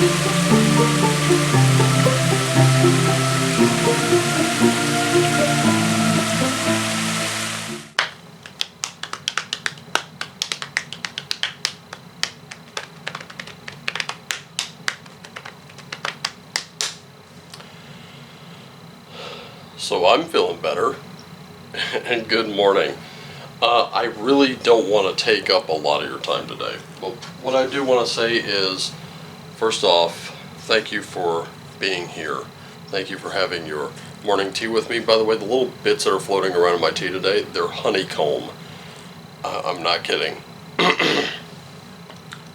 So I'm feeling better, and good morning. I really don't want to take up a lot of your time today, but what I do want to say is, first off, thank you for being here. Thank you for having your morning tea with me. By the way, the little bits that are floating around in my tea today, they're honeycomb. I'm not kidding.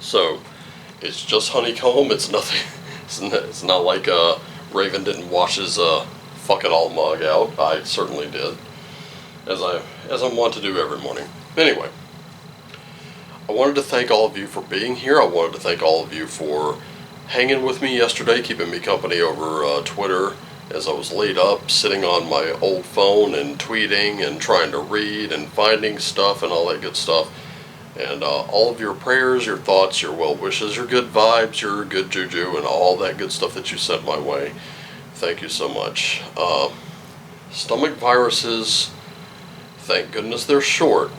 So, it's just honeycomb. It's nothing. It's not like Raven didn't wash his fuck it all mug out. I certainly did, as I'm wont to do every morning. Anyway, I wanted to thank all of you for being here. I wanted to thank all of you for hanging with me yesterday, keeping me company over Twitter as I was laid up, sitting on my old phone and tweeting and trying to read and finding stuff and all that good stuff. And all of your prayers, your thoughts, your well wishes, your good vibes, your good juju, and all that good stuff that you sent my way. Thank you so much. Stomach viruses, thank goodness they're short,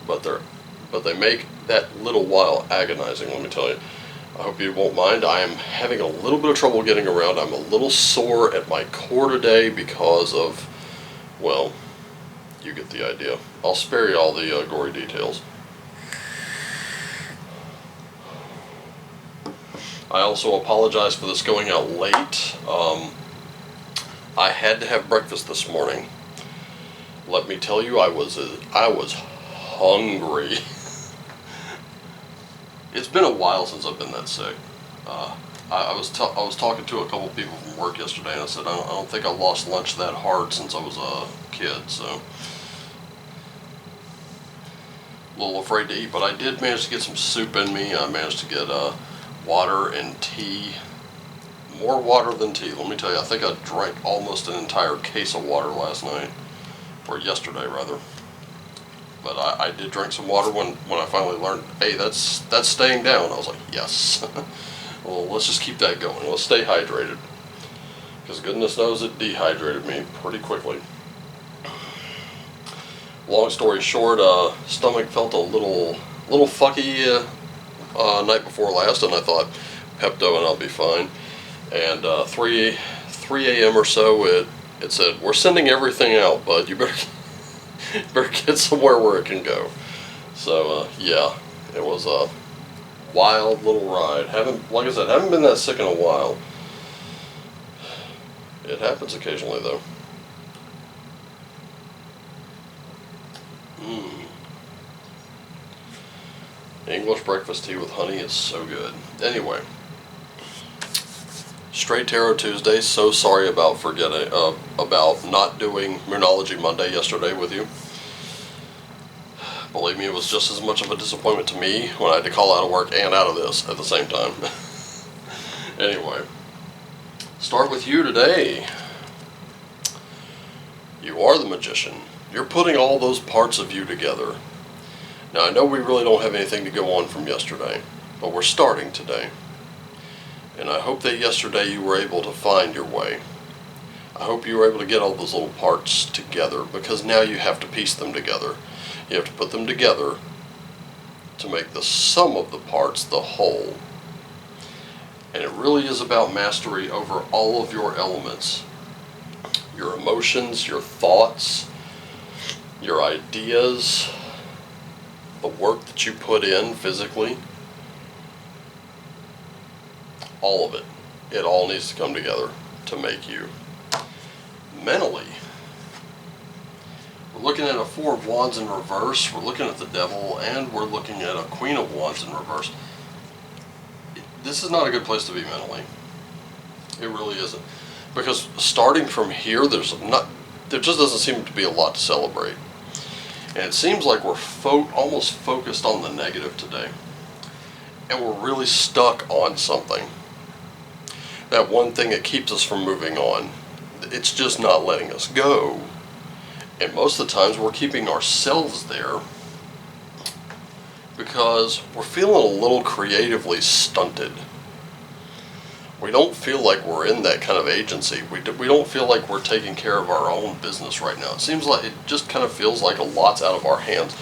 but they make that little while agonizing, let me tell you. I hope you won't mind. I am having a little bit of trouble getting around. I'm a little sore at my core today because of, well, you get the idea. I'll spare you all the gory details. I also apologize for this going out late. I had to have breakfast this morning. Let me tell you, I was hungry. It's been a while since I've been that sick. I was talking to a couple people from work yesterday, and I said I don't think I lost lunch that hard since I was a kid. So a little afraid to eat, but I did manage to get some soup in me. I managed to get water and tea. More water than tea, let me tell you. I think I drank almost an entire case of water last night, or yesterday rather. But I did drink some water when I finally learned, hey, that's staying down. I was like, yes. Well, let's just keep that going. Let's stay hydrated, because goodness knows it dehydrated me pretty quickly. Long story short, stomach felt a little fucky night before last, and I thought Pepto and I'll be fine. And 3 a.m. or so, it said, we're sending everything out, but you better get somewhere where it can go. So yeah, it was a wild little ride. Like I said, haven't been that sick in a while. It happens occasionally though. English breakfast tea with honey is so good. Anyway, Straight Tarot Tuesday. So sorry about forgetting about not doing Moonology Monday yesterday with you. Believe me, it was just as much of a disappointment to me when I had to call out of work and out of this at the same time. Anyway, start with you today. You are the magician. You're putting all those parts of you together. Now, I know we really don't have anything to go on from yesterday, but we're starting today. And I hope that yesterday you were able to find your way. I hope you were able to get all those little parts together, because now you have to piece them together. You have to put them together to make the sum of the parts the whole. And it really is about mastery over all of your elements. Your emotions, your thoughts, your ideas, the work that you put in physically. All of it. It all needs to come together to make you. Mentally, we're looking at a Four of Wands in reverse, we're looking at the Devil, and we're looking at a Queen of Wands in reverse. This is not a good place to be mentally. It really isn't. Because starting from here, there just doesn't seem to be a lot to celebrate. And it seems like we're almost focused on the negative today. And we're really stuck on something. That one thing that keeps us from moving on. It's just not letting us go. And most of the times we're keeping ourselves there because we're feeling a little creatively stunted. We don't feel like we're in that kind of agency. We don't feel like we're taking care of our own business right now. It seems like, it just kind of feels like a lot's out of our hands.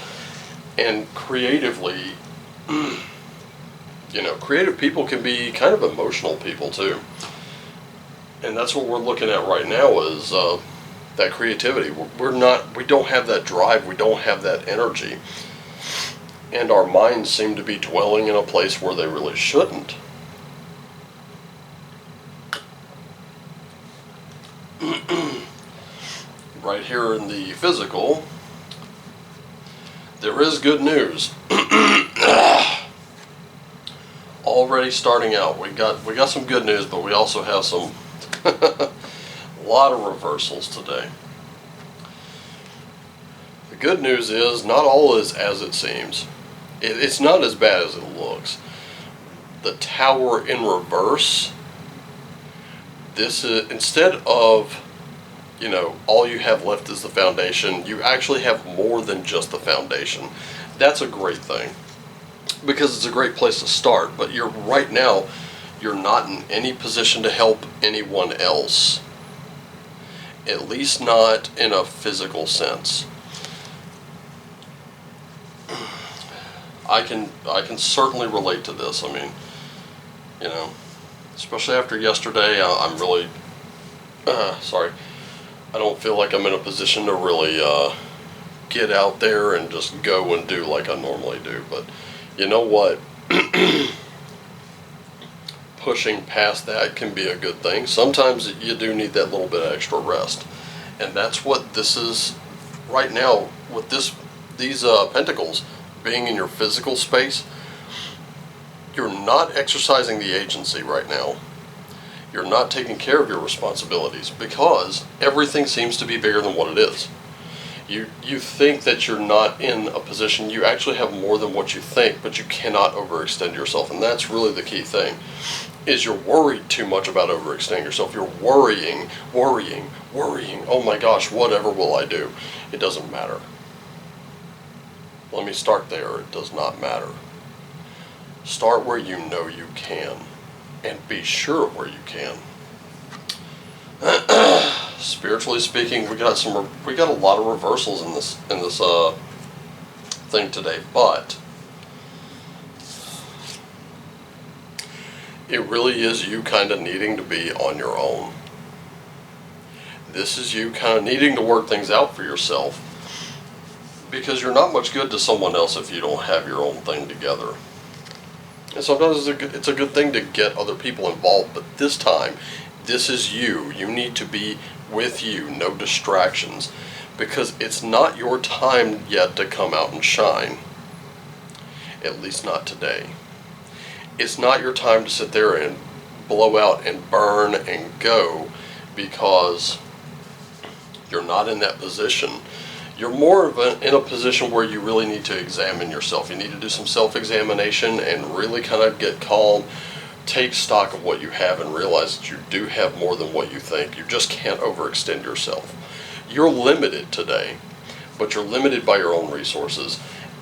And creatively, creative people can be kind of emotional people too. And that's what we're looking at right now is that creativity. We don't have that drive. We don't have that energy. And our minds seem to be dwelling in a place where they really shouldn't. Right here in the physical, there is good news. Already starting out, we got some good news, but we also have some a lot of reversals today. The good news is not all is as it seems. It's not as bad as it looks. The Tower in reverse. This is, instead of, all you have left is the foundation, you actually have more than just the foundation. That's a great thing, because it's a great place to start, but right now, you're not in any position to help anyone else. At least not in a physical sense. I can certainly relate to this. I mean, especially after yesterday, I'm really, sorry, I don't feel like I'm in a position to really get out there and just go and do like I normally do. But you know what? Pushing past that can be a good thing. Sometimes you do need that little bit of extra rest. And that's what this is right now with these pentacles being in your physical space. You're not exercising the agency right now. You're not taking care of your responsibilities because everything seems to be bigger than what it is. You think that you're not in a position, you actually have more than what you think, but you cannot overextend yourself. And that's really the key thing, is you're worried too much about overextending yourself. You're worrying. Oh my gosh, whatever will I do? It doesn't matter. Let me start there. It does not matter. Start where you know you can, and be sure where you can. Spiritually speaking, we got a lot of reversals in this thing today, but it really is you kind of needing to be on your own. This is you kind of needing to work things out for yourself, because you're not much good to someone else if you don't have your own thing together. And sometimes it's a good thing to get other people involved, but this time, this is you. You need to be with you, no distractions, because it's not your time yet to come out and shine. At least not today. It's not your time to sit there and blow out and burn and go, because you're not in that position. You're more in a position where you really need to examine yourself. You need to do some self-examination and really kind of get calm, take stock of what you have, and realize that you do have more than what you think. You just can't overextend yourself. You're limited today, but you're limited by your own resources.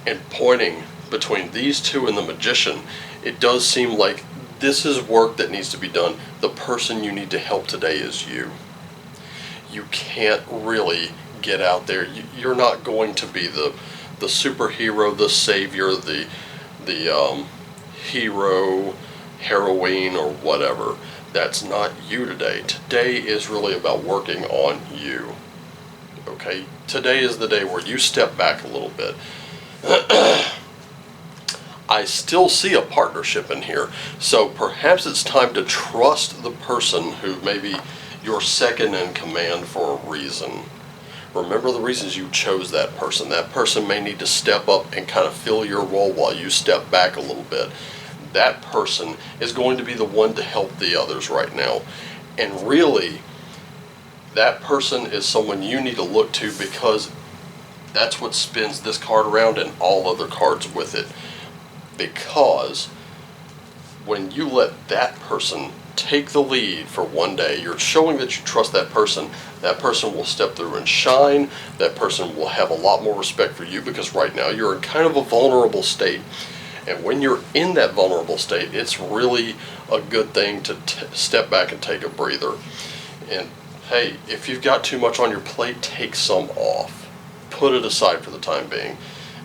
And pointing between these two and the Magician, it does seem like this is work that needs to be done. The person you need to help today is you. You can't really get out there. You're not going to be the superhero, the savior, the hero, heroine, or whatever. That's not you today. Today is really about working on you. Okay? Today is the day where you step back a little bit. I still see a partnership in here, so perhaps it's time to trust the person who may be your second in command for a reason. Remember the reasons you chose that person. That person may need to step up and kind of fill your role while you step back a little bit. That person is going to be the one to help the others right now. And really, that person is someone you need to look to, because that's what spins this card around and all other cards with it. Because when you let that person take the lead for one day, you're showing that you trust that person. That person will step through and shine. That person will have a lot more respect for you, because right now you're in kind of a vulnerable state. And when you're in that vulnerable state, it's really a good thing to step back and take a breather. And hey, if you've got too much on your plate, take some off. Put it aside for the time being,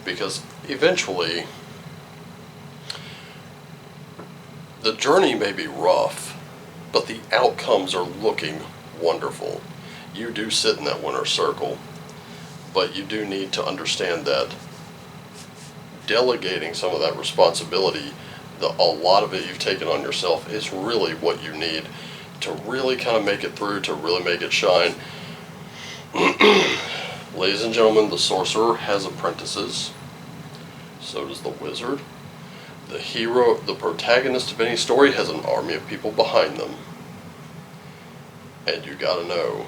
because eventually the journey may be rough, but the outcomes are looking wonderful. You do sit in that winner's circle, but you do need to understand that delegating some of that responsibility, a lot of it you've taken on yourself, is really what you need to really kind of make it through, to really make it shine. Ladies and gentlemen, the sorcerer has apprentices. So does the wizard. The hero, the protagonist of any story, has an army of people behind them. And you gotta know,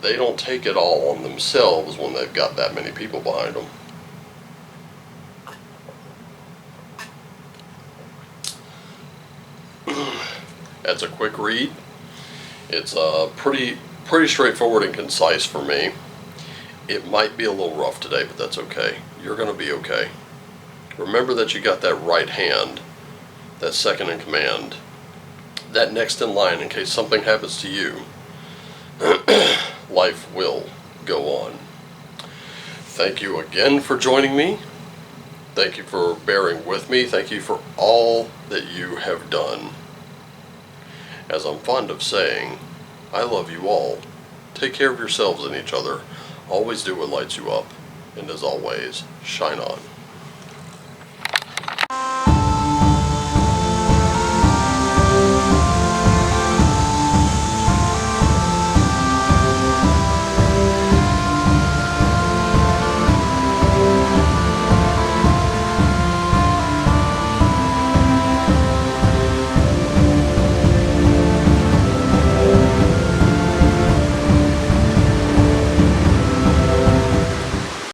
they don't take it all on themselves when they've got that many people behind them. That's a quick read. It's pretty straightforward and concise for me. It might be a little rough today, but that's okay. You're going to be okay. Remember that you got that right hand, that second in command, that next in line in case something happens to you. Life will go on. Thank you again for joining me. Thank you for bearing with me. Thank you for all that you have done. As I'm fond of saying, I love you all. Take care of yourselves and each other. Always do what lights you up. And as always, shine on.